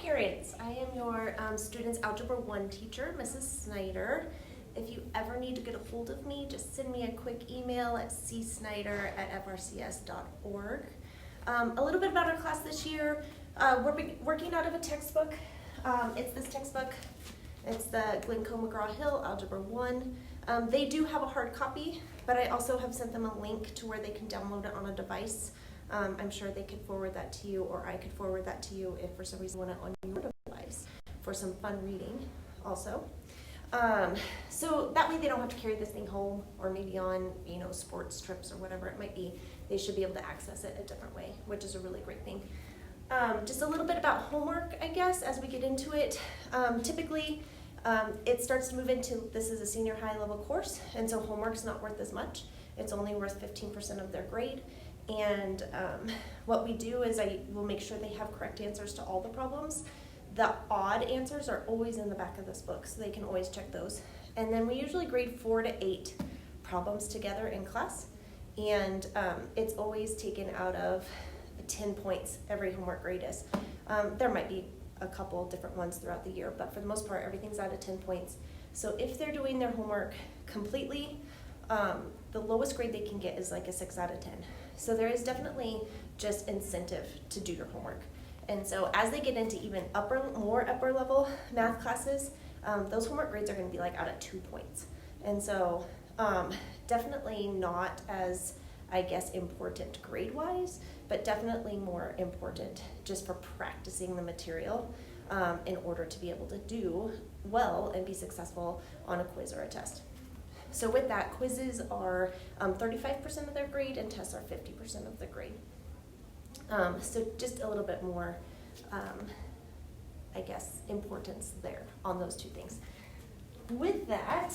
parents, I am your student's Algebra I teacher, Mrs. Snyder. If you ever need to get a hold of me, just send me a quick email at csnyder@frcs.org. A little bit about our class this year. We're working out of a textbook. It's this textbook. It's the Glencoe McGraw-Hill Algebra I. They do have a hard copy, but I also have sent them a link to where they can download it on a device. I'm sure they could forward that to you, or I could forward that to you if for some reason you want it on your device for some fun reading also. So that way they don't have to carry this thing home, or maybe on, sports trips or whatever it might be. They should be able to access it a different way, which is a really great thing. Just a little bit about homework, I guess, as we get into it. Typically, it starts to move into, this is a senior high level course, and so homework's not worth as much. It's only worth 15% of their grade. And what we do is I will make sure they have correct answers to all the problems. The odd answers are always in the back of this book, so they can always check those. And then we usually grade 4 to 8 problems together in class. And it's always taken out of 10 points, every homework grade is. There might be a couple different ones throughout the year, but for the most part, everything's out of 10 points. So if they're doing their homework completely, the lowest grade they can get is like a 6 out of 10. So there is definitely just incentive to do your homework. And so as they get into even more upper level math classes, those homework grades are going to be like out of 2 points. And so definitely not as, I guess, important grade-wise, but definitely more important just for practicing the material in order to be able to do well and be successful on a quiz or a test. So with that, quizzes are 35% of their grade and tests are 50% of the grade. So just a little bit more, I guess, importance there on those two things. With that,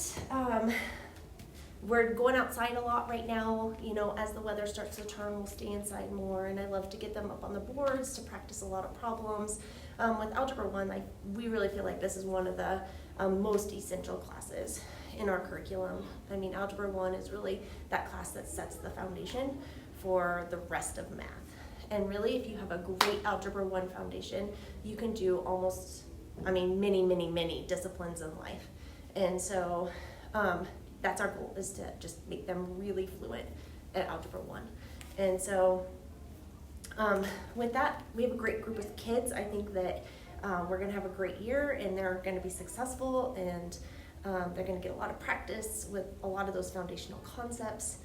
we're going outside a lot right now. As the weather starts to turn, we'll stay inside more, and I love to get them up on the boards to practice a lot of problems. With Algebra I, we really feel like this is one of the most essential classes in our curriculum. I mean, Algebra I is really that class that sets the foundation for the rest of math. And really, if you have a great Algebra I foundation, you can do almost, many disciplines in life. And so that's our goal, is to just make them really fluent at Algebra I. And so with that, we have a great group of kids. I think that we're gonna have a great year, and they're gonna be successful, and they're going to get a lot of practice with a lot of those foundational concepts.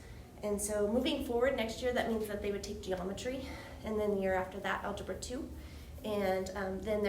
And so moving forward next year, that means that they would take geometry, and then the year after that, Algebra II. And then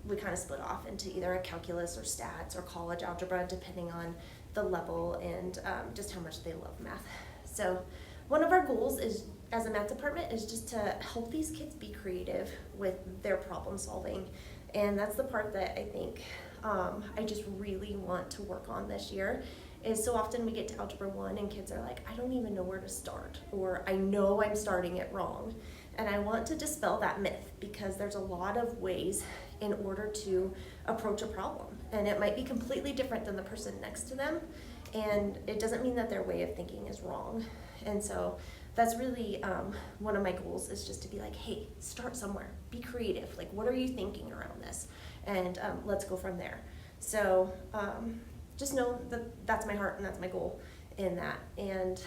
we kind of split off into either a calculus or stats or college algebra, depending on the level and just how much they love math. So one of our goals is, as a math department, is just to help these kids be creative with their problem solving. And that's the part that I think I just really want to work on this year. Is so often we get to Algebra I and kids are like, I don't even know where to start, or I know I'm starting it wrong. And I want to dispel that myth, because there's a lot of ways in order to approach a problem. And it might be completely different than the person next to them, and it doesn't mean that their way of thinking is wrong. And so that's really one of my goals, is just to be like, hey, start somewhere, be creative. Like, what are you thinking around this? And let's go from there. So just know that that's my heart and that's my goal in that. And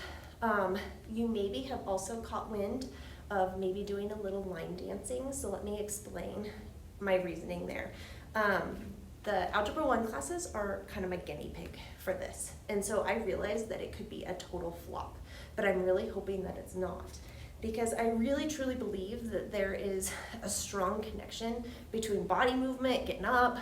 you maybe have also caught wind of maybe doing a little line dancing. So let me explain my reasoning there. The Algebra I classes are kind of my guinea pig for this. And so I realized that it could be a total flop, but I'm really hoping that it's not. Because I really truly believe that there is a strong connection between body movement, getting up,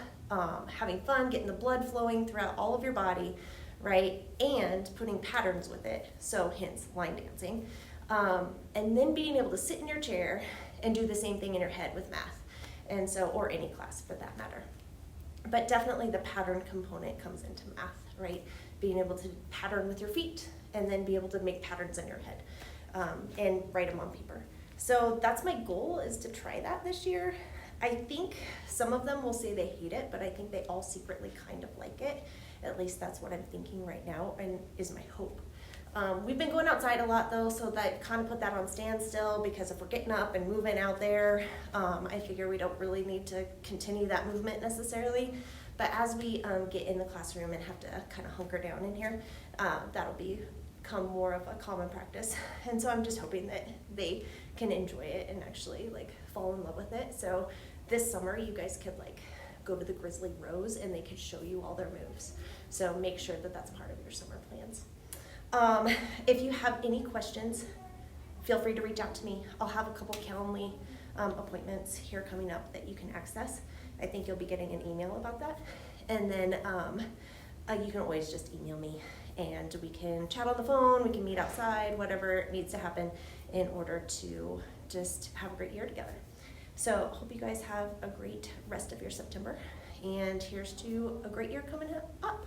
having fun, getting the blood flowing throughout all of your body, right? And putting patterns with it, so hence line dancing. And then being able to sit in your chair and do the same thing in your head with math. And so, or any class for that matter. But definitely the pattern component comes into math, right? Being able to pattern with your feet and then be able to make patterns in your head. And write them on paper. So that's my goal, is to try that this year. I think some of them will say they hate it, but I think they all secretly kind of like it. At least that's what I'm thinking right now, and is my hope. We've been going outside a lot though, so that kind of put that on standstill, because if we're getting up and moving out there, I figure we don't really need to continue that movement necessarily. But as we get in the classroom and have to kind of hunker down in here, that'll become more of a common practice. And so I'm just hoping that they can enjoy it and actually like fall in love with it. So this summer you guys could like go to the Grizzly Rose and they could show you all their moves. So make sure that that's part of your summer plans. If you have any questions, feel free to reach out to me. I'll have a couple Calendly appointments here coming up that you can access. I think you'll be getting an email about that. And then you can always just email me and we can chat on the phone, we can meet outside, whatever needs to happen in order to just have a great year together. So hope you guys have a great rest of your September, and here's to a great year coming up.